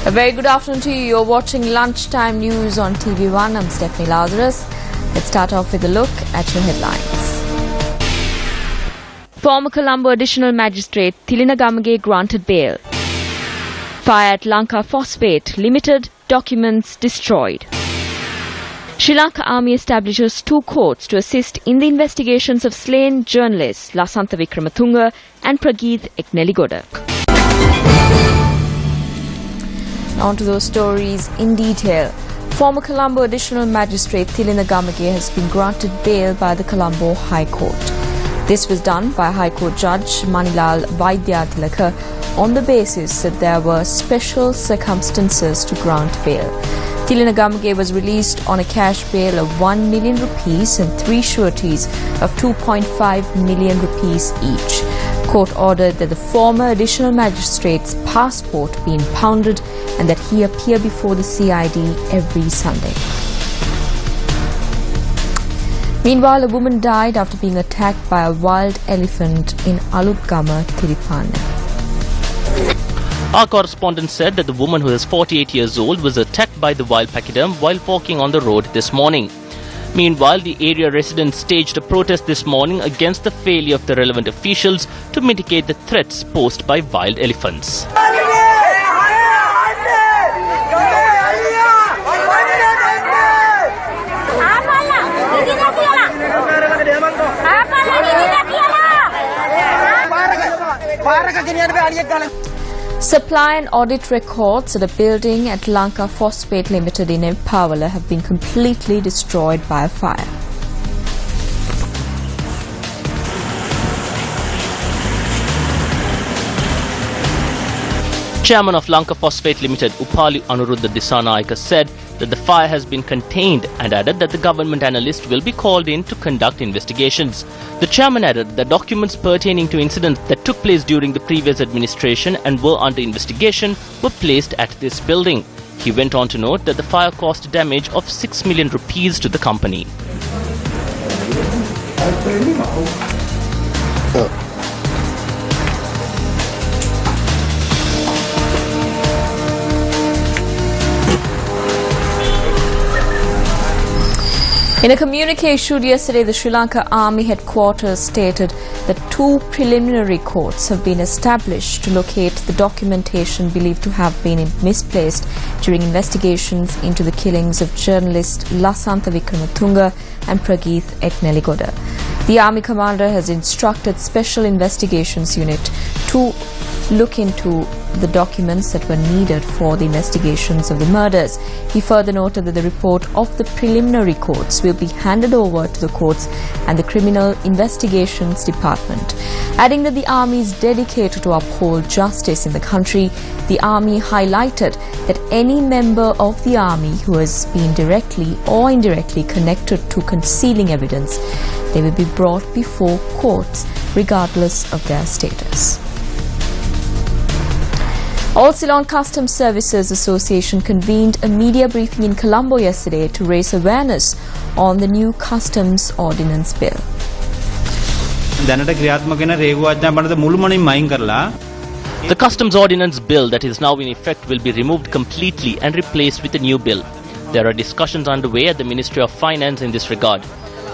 A very good afternoon to you. You're watching Lunchtime News on TV1. I'm Stephanie Lazarus. Let's start off with a look at your headlines. Former Colombo Additional Magistrate Tilina Gamage granted bail. Fire at Lanka Phosphate Limited, documents destroyed. Sri Lanka Army establishes 2 courts to assist in the investigations of slain journalists Lasantha Wickrematunge and Prageeth Ekneligoda. On to those stories in detail. Former Colombo Additional Magistrate Tilina Gamage has been granted bail by the Colombo High Court. This was done by High Court Judge Manilal Vaidyathilaka on the basis that there were special circumstances to grant bail. Tilina Gamage was released on a cash bail of 1 million rupees and 3 sureties of 2.5 million rupees each. Court ordered that the former additional magistrate's passport be impounded and that he appear before the CID every Sunday. Meanwhile, a woman died after being attacked by a wild elephant in Alutgama, Tiripana. Our correspondent said that the woman, who is 48 years old, was attacked by the wild pachyderm while walking on the road this morning. Meanwhile, the area residents staged a protest this morning against the failure of the relevant officials to mitigate the threats posed by wild elephants. Supply and audit records at a building at Lanka Phosphate Limited in Empavala have been completely destroyed by a fire. Chairman of Lanka Phosphate Limited, Upali Anuruddha Disanayaka, said that the fire has been contained and added that the government analyst will be called in to conduct investigations. The chairman added that documents pertaining to incidents that took place during the previous administration and were under investigation were placed at this building. He went on to note that the fire caused damage of 6 million rupees to the company. In a communique issued yesterday, the Sri Lanka Army headquarters stated that 2 preliminary courts have been established to locate the documentation believed to have been misplaced during investigations into the killings of journalist Lasantha Wickrematunge and Prageeth Ekneligoda. The Army commander has instructed Special Investigations Unit to look into the documents that were needed for the investigations of the murders. He further noted that the report of the preliminary courts will be handed over to the courts and the Criminal Investigations Department. Adding that the Army is dedicated to uphold justice in the country, the Army highlighted that any member of the Army who has been directly or indirectly connected to concealing evidence, they will be brought before courts regardless of their status. All Ceylon Customs Services Association convened a media briefing in Colombo yesterday to raise awareness on the new Customs Ordinance Bill. The Customs Ordinance Bill that is now in effect will be removed completely and replaced with a new bill. There are discussions underway at the Ministry of Finance in this regard.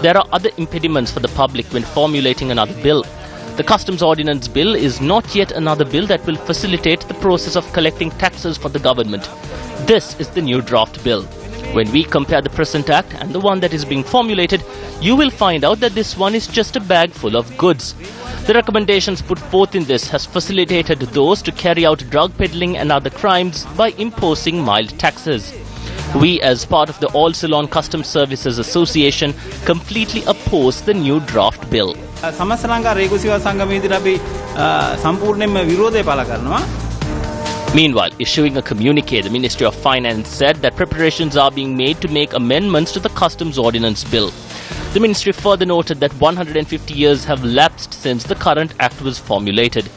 There are other impediments for the public when formulating another bill. The Customs Ordinance Bill is not yet another bill that will facilitate the process of collecting taxes for the government. This is the new draft bill. When we compare the present act and the one that is being formulated, you will find out that this one is just a bag full of goods. The recommendations put forth in this has facilitated those to carry out drug peddling and other crimes by imposing mild taxes. We, as part of the All Ceylon Customs Services Association, completely oppose the new draft bill. Meanwhile, issuing a communique, the Ministry of Finance said that preparations are being made to make amendments to the Customs Ordinance Bill. The ministry further noted that 150 years have lapsed since the current act was formulated.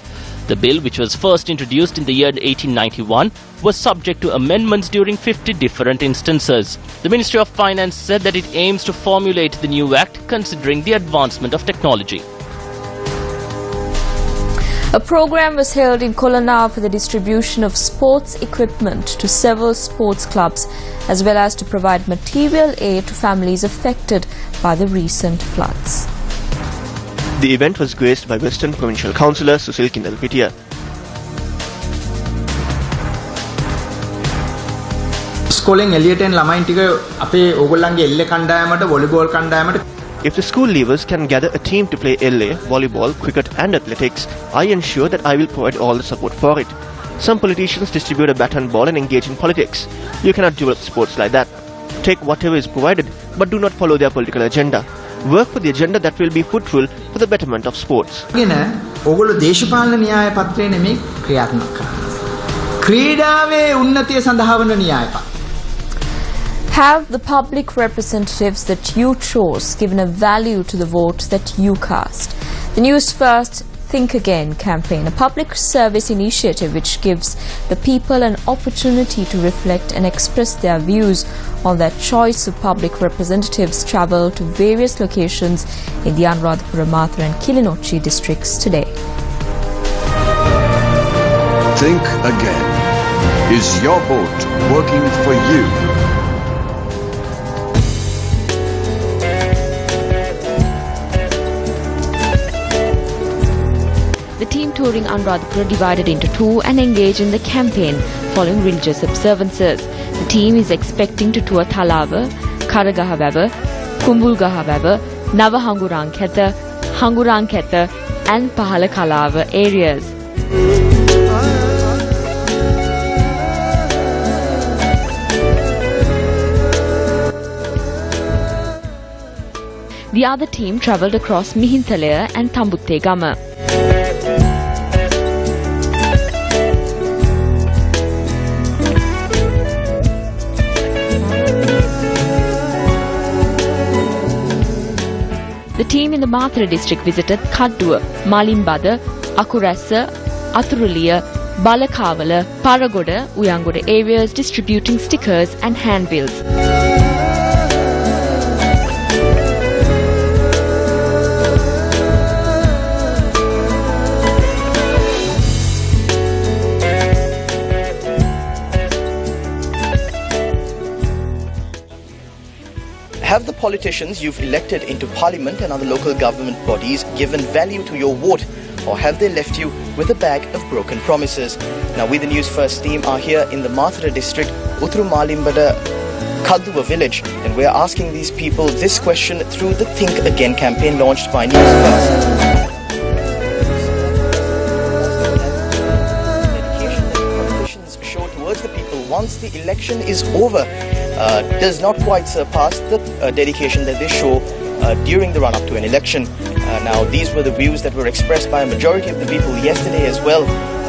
The bill, which was first introduced in the year 1891, was subject to amendments during 50 different instances. The Ministry of Finance said that it aims to formulate the new act considering the advancement of technology. A program was held in Kolana for the distribution of sports equipment to several sports clubs, as well as to provide material aid to families affected by the recent floods. The event was graced by Western Provincial Councillor Susil Kindalpitiya. ස්කෝලෙන් එළියට එන ළමයින් ටික අපේ ඕගොල්ලන්ගේ එල්ලේ කණ්ඩායමට volleyball කණ්ඩායමට If the school leavers can gather a team to play LA, volleyball, cricket and athletics, I ensure that I will provide all the support for it. Some politicians distribute a bat and ball and engage in politics. You cannot develop sports like that. Take whatever is provided, but do not follow their political agenda. Work for the agenda that will be fruitful for the betterment of sports. ඕගොල්ලෝ දේශපාලන න්‍යාය පත්‍රය නෙමෙයි ක්‍රියාත්මක කරන්නේ. ක්‍රීඩාවේ උන්නතිය සඳහා වන න්‍යාය පත්‍රය. Have the public representatives that you chose given a value to the vote that you cast? The News First Think Again campaign, a public service initiative which gives the people an opportunity to reflect and express their views on their choice of public representatives, travel to various locations in the Anuradhapura, Mathura and Kilinochchi districts today. Think again. Is your vote working for you? The team touring Anuradhapura divided into two and engaged in the campaign following religious observances. The team is expecting to tour Thalava, Karagahawava, Kumbulgahawava, Navahanguranketha, Hanguranketha and Pahalakalawa areas. The other team travelled across Mihinthalaya and Tambuttegama. The team in the Mathura district visited Kadduwa, Malimbada, Akurassa, Athuruliya, Balakavala, Paragoda, Uyangoda areas distributing stickers and handbills. Have the politicians you've elected into parliament and other local government bodies given value to your vote, or have they left you with a bag of broken promises? Now, we, the News First team, are here in the Mathura district, Uttru Malimbada, Kadduwa village, and we're asking these people this question through the Think Again campaign launched by News First. Dedication that politicians show towards the people once the election is over does not quite surpass the dedication that they show during the run-up to an election. Now, these were the views that were expressed by a majority of the people yesterday as well.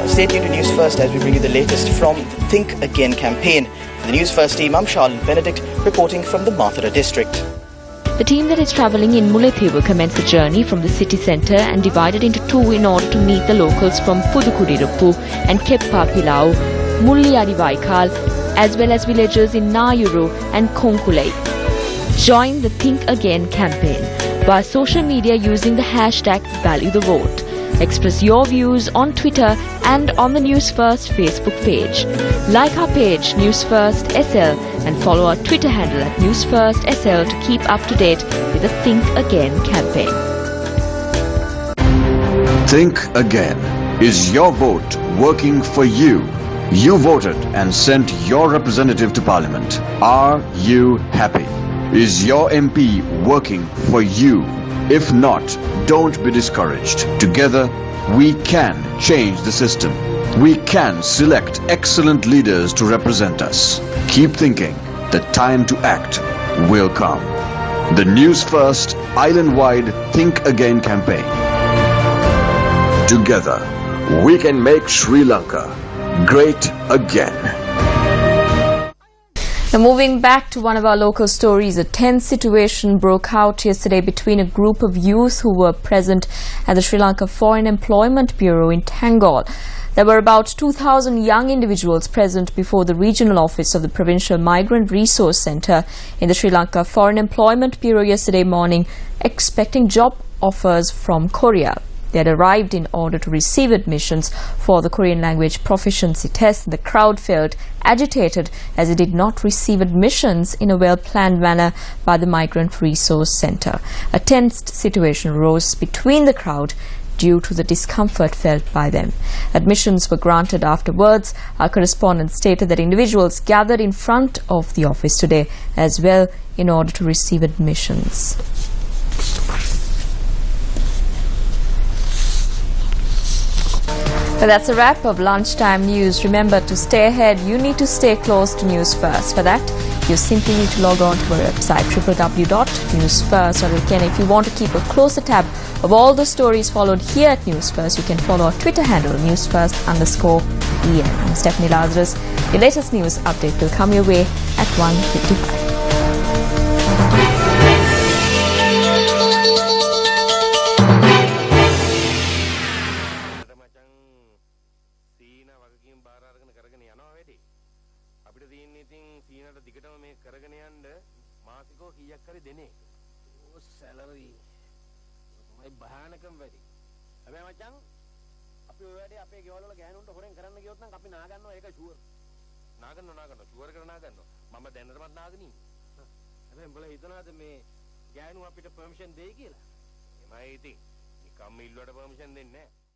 Stay tuned to News First as we bring you the latest from the Think Again campaign. For the News First team, I'm Charlene Benedict, reporting from the Mathura district. The team that is travelling in Mullaitivu commenced the journey from the city centre and divided into two in order to meet the locals from Pudukudiruppu and Keppa Pilau, Mulliyadi Vaikal, as well as villagers in Nayuru and Konkulai. Join the Think Again campaign via social media using the hashtag #ValueTheVote. Express your views on Twitter and on the News First Facebook page. Like our page News First SL and follow our Twitter handle at News First SL to keep up to date with the Think Again campaign. Think again. Is your vote working for you? You voted and sent your representative to Parliament. Are you happy? Is your MP working for you? If not, don't be discouraged. Together, we can change the system. We can select excellent leaders to represent us. Keep thinking. The time to act will come. The News First island-wide Think Again campaign. Together, we can make Sri Lanka great again. Now, moving back to one of our local stories, a tense situation broke out yesterday between a group of youth who were present at the Sri Lanka Foreign Employment Bureau in Tangol. There were about 2,000 young individuals present before the regional office of the Provincial Migrant Resource Centre in the Sri Lanka Foreign Employment Bureau yesterday morning, expecting job offers from Korea. They had arrived in order to receive admissions for the Korean language proficiency test. The crowd felt agitated as it did not receive admissions in a well-planned manner by the Migrant Resource Center. A tensed situation arose between the crowd due to the discomfort felt by them. Admissions were granted afterwards. Our correspondent stated that individuals gathered in front of the office today as well in order to receive admissions. Well, that's a wrap of Lunchtime News. Remember, to stay ahead, you need to stay close to News First. For that, you simply need to log on to our website, www.newsfirst.lk. And if you want to keep a closer tab of all the stories followed here at News First, you can follow our Twitter handle, newsfirst_EN. I'm Stephanie Lazarus. Your latest news update will come your way at 1:55. salary my බාහනකම් වැඩි. හැබැයි මචං අපි ඔය වැඩේ අපේ ගෙවල් වල ගෑනුන්ට හොරෙන් කරන්න ගියොත් නම් අපි නා ගන්නවා ඒක ෂුවර්. නා ගන්නවා ෂුවර් කරලා නා ගන්නවා. මම දැනටමත් නාගෙන ඉන්නේ. හැබැයි උඹලා හිතනවාද මේ ගෑනු අපිට පර්මිෂන් දෙයි කියලා? එමයි ඉතින්. නිකම්ම ඉල්ලුවට පර්මිෂන් දෙන්නේ නැහැ.